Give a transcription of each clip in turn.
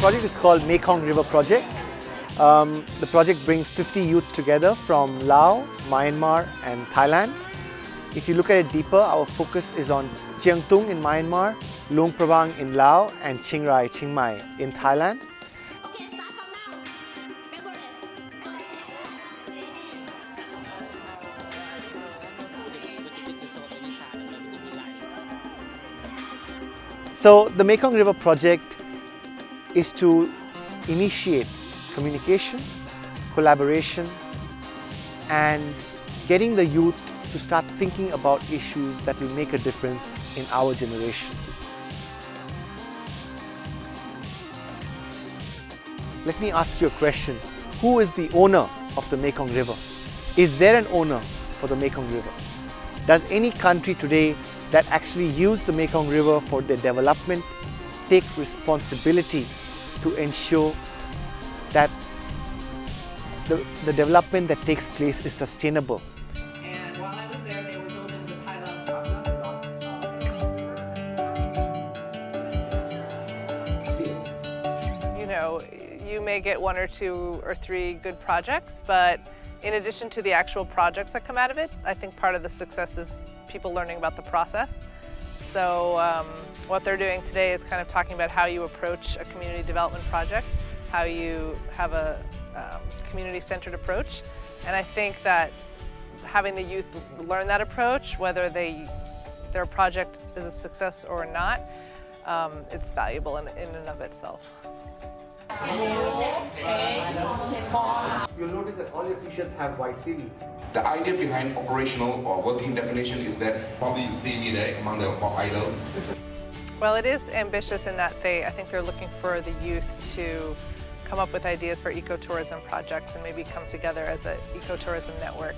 project is called Mekong River Project. The project brings 50 youth together from Laos, Myanmar and Thailand. If you look at it deeper, our focus is on Chiang Tung in Myanmar, Luang Prabang in Laos and Chiang Rai, Chiang Mai in Thailand. So the Mekong River Project is to initiate communication, collaboration and getting the youth to start thinking about issues that will make a difference in our generation. Let me ask you a question. Who is the owner of the Mekong River? Is there an owner for the Mekong River? Does any country today that actually use the Mekong River for their development take responsibility to ensure that the development that takes place is sustainable? And while I was there, they were building the Thailand project. You know, you may get 1 or 2 or 3 good projects, but in addition to the actual projects that come out of it, I think part of the success is people learning about the process. So what they're doing today is kind of talking about how you approach a community development project, how you have a community-centered approach. And I think that having the youth learn that approach, whether their project is a success or not, it's valuable in and of itself. You'll notice that all your t-shirts have YCD. The idea behind operational or working definition is that probably you see me there among the pop idol. Well, it is ambitious in that I think they're looking for the youth to come up with ideas for ecotourism projects and maybe come together as an ecotourism network.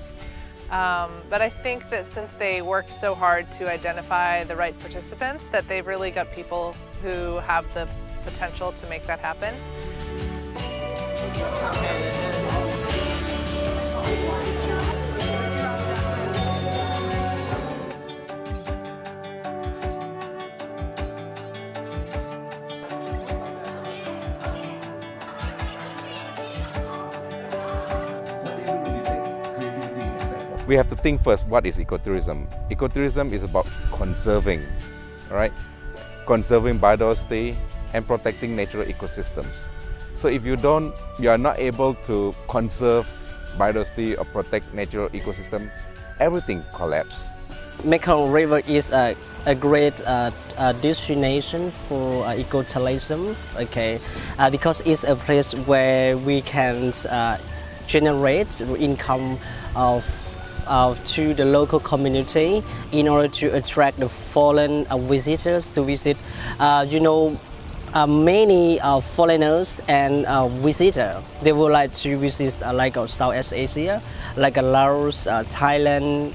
But I think that since they worked so hard to identify the right participants, that they've really got people who have the potential to make that happen. We have to think first, what is ecotourism? Ecotourism is about conserving, right? Conserving biodiversity and protecting natural ecosystems. So if you are not able to conserve biodiversity or protect natural ecosystem, everything collapses. Mekong River is a great destination for ecotourism, okay? Because it's a place where we can generate income to the local community in order to attract the foreign visitors to visit. Many foreigners and visitors, they would like to visit like Southeast Asia, like Laos, Thailand,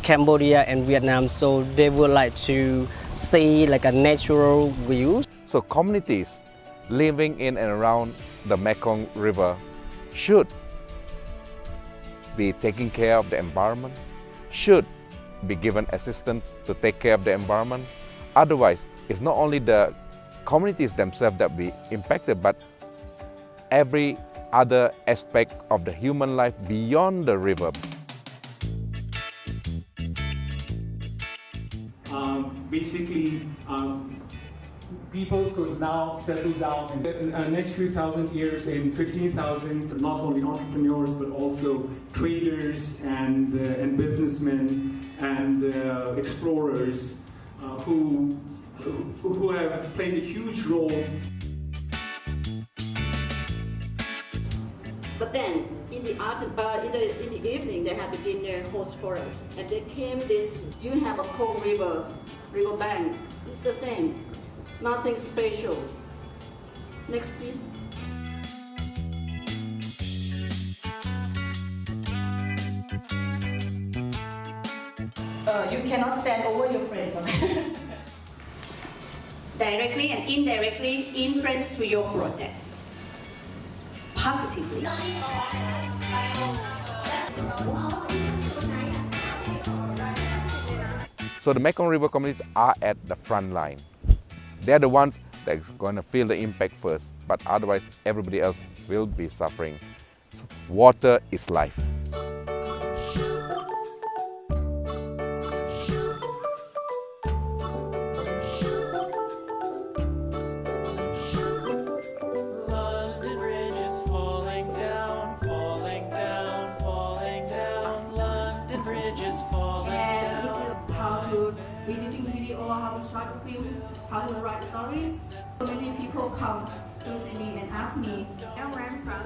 Cambodia and Vietnam. So they would like to see like a natural view. So communities living in and around the Mekong River should be taking care of the environment, should be given assistance to take care of the environment. Otherwise, it's not only the communities themselves that be impacted, but every other aspect of the human life beyond the river. Basically, people could now settle down in the next few thousand years in 15,000, not only entrepreneurs but also traders and businessmen and explorers who have played a huge role. But then in the evening they have a dinner host for us, and they came you have a Mekong river bank. It's the same. Nothing special. Next, please. You cannot stand over your friend. Directly and indirectly influence to your project positively. So the Mekong River communities are at the front line. They are the ones that's going to feel the impact first, but otherwise everybody else will be suffering. So water is life. London Bridge is falling down, falling down, falling down. London Bridge is falling down. How to editing video, how to short film, how to write stories. So many people come to see me and ask me, Where I'm from,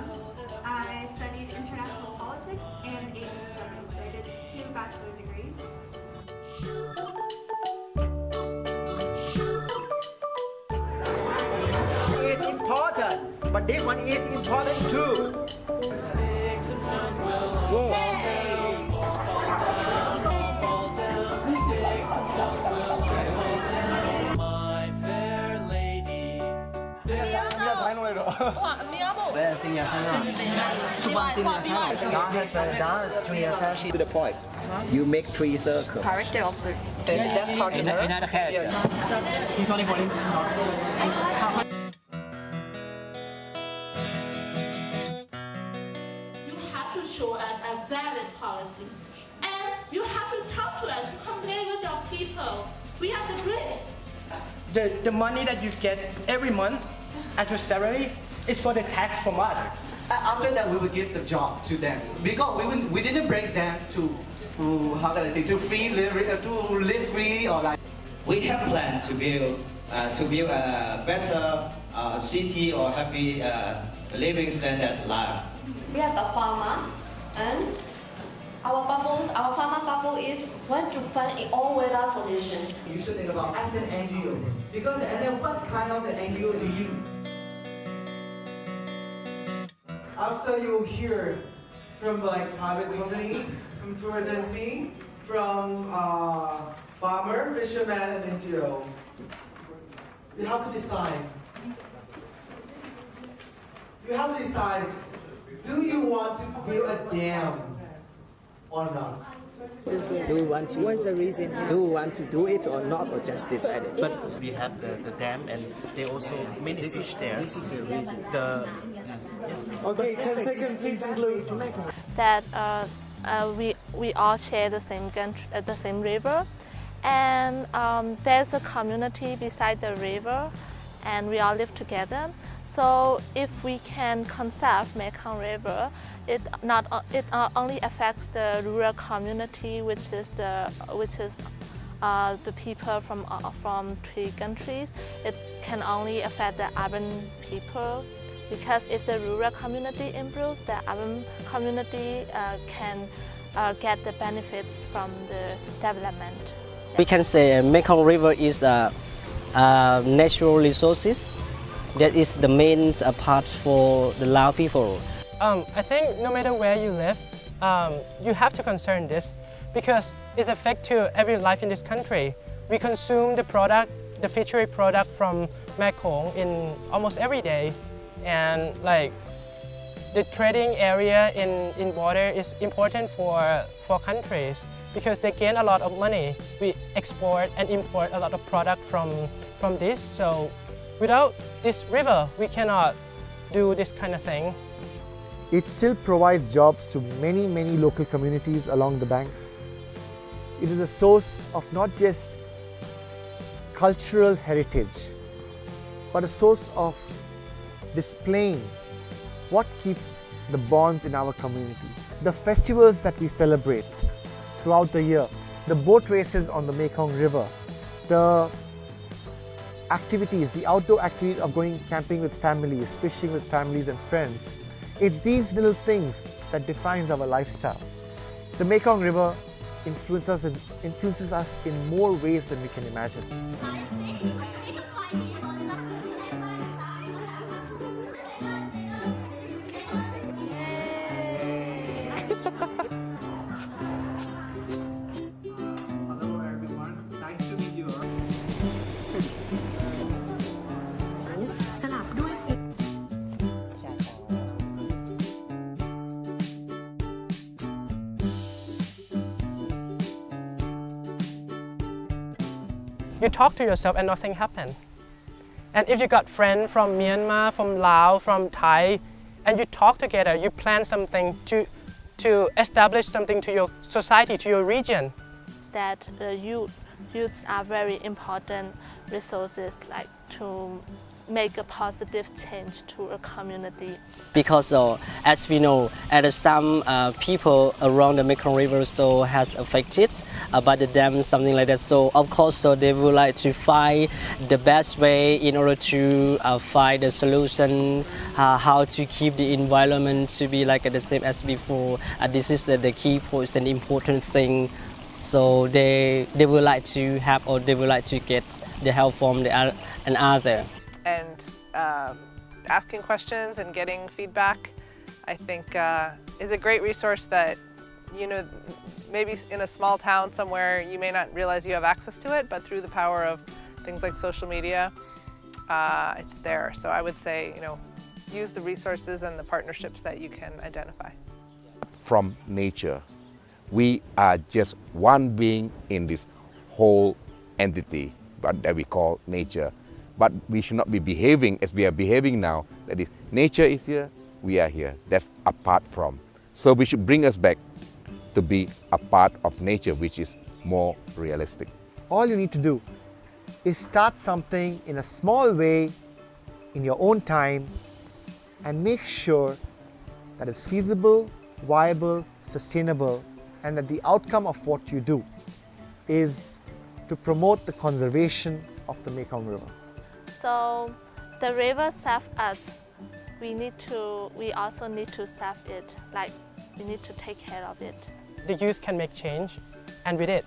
I studied international politics and Asian studies. So I did 2 bachelor degrees. It's important, but this one is important too. Sticks and stones will all fall down, fall down. Sticks and stones will all fall down. My fair lady. To the point. You make 3 circles. Character of that partner. You have to show us a valid policy. And you have to talk to us to complain with your people. We have the bridge. The money that you get every month as your salary is for the tax from us. After that, we will give the job to them because we didn't break them to how can I say, to live free or like. We have planned to build a better city or happy living standard life. We are the farmers, and our farmer bubble is want to fund in all weather conditions. You should think about as an NGO because and then what kind of an NGO do you? After you hear from like private company, from tour agency, from farmer, fisherman, and NGO, you have to decide. You have to decide, do you want to build a dam or not? Do we want to? What's the reason? Do we want to do it or not, or just decide it? But we have the dam, and they also many fish there. This is the reason. Okay, 10 seconds, please conclude. That we all share the same country, the same river, and there's a community beside the river, and we all live together. So if we can conserve Mekong River, it only affects the rural community, which is the people from 3 countries. It can only affect the urban people, because if the rural community improves, the urban community can get the benefits from the development. We can say Mekong River is natural resources. That is the main part for the Lao people. I think no matter where you live, you have to concern this because it affects to every life in this country. We consume the product, the fishery product from Mekong in almost every day, and like the trading area in water is important for countries because they gain a lot of money. We export and import a lot of product from this. So without this river, we cannot do this kind of thing. It still provides jobs to many, many local communities along the banks. It is a source of not just cultural heritage, but a source of displaying what keeps the bonds in our community. The festivals that we celebrate throughout the year, the boat races on the Mekong River, the activities, the outdoor activities of going camping with families, fishing with families and friends. It's these little things that defines our lifestyle. The Mekong River influences us in more ways than we can imagine. Hello everyone, nice to meet you. You talk to yourself and nothing happens. And if you got friends from Myanmar, from Laos, from Thai, and you talk together, you plan something to establish something to your society, to your region. That youths are very important resources, like to make a positive change to a community. Because as we know, some people around the Mekong River has affected by the dam, something like that. So of course, they would like to find the best way in order to find a solution, how to keep the environment to be like the same as before. This is the key point and important thing. So they would like to have, or they would like to get the help from another. And asking questions and getting feedback, I think, is a great resource that, you know, maybe in a small town somewhere you may not realize you have access to it, but through the power of things like social media, it's there. So I would say, you know, use the resources and the partnerships that you can identify. From nature, we are just one being in this whole entity that we call nature. But we should not be behaving as we are behaving now. That is, nature is here, we are here. That's apart from. So we should bring us back to be a part of nature, which is more realistic. All you need to do is start something in a small way, in your own time, and make sure that it's feasible, viable, sustainable, and that the outcome of what you do is to promote the conservation of the Mekong River. So the river serves us. We also need to serve it. Like, we need to take care of it. The youth can make change, and with it,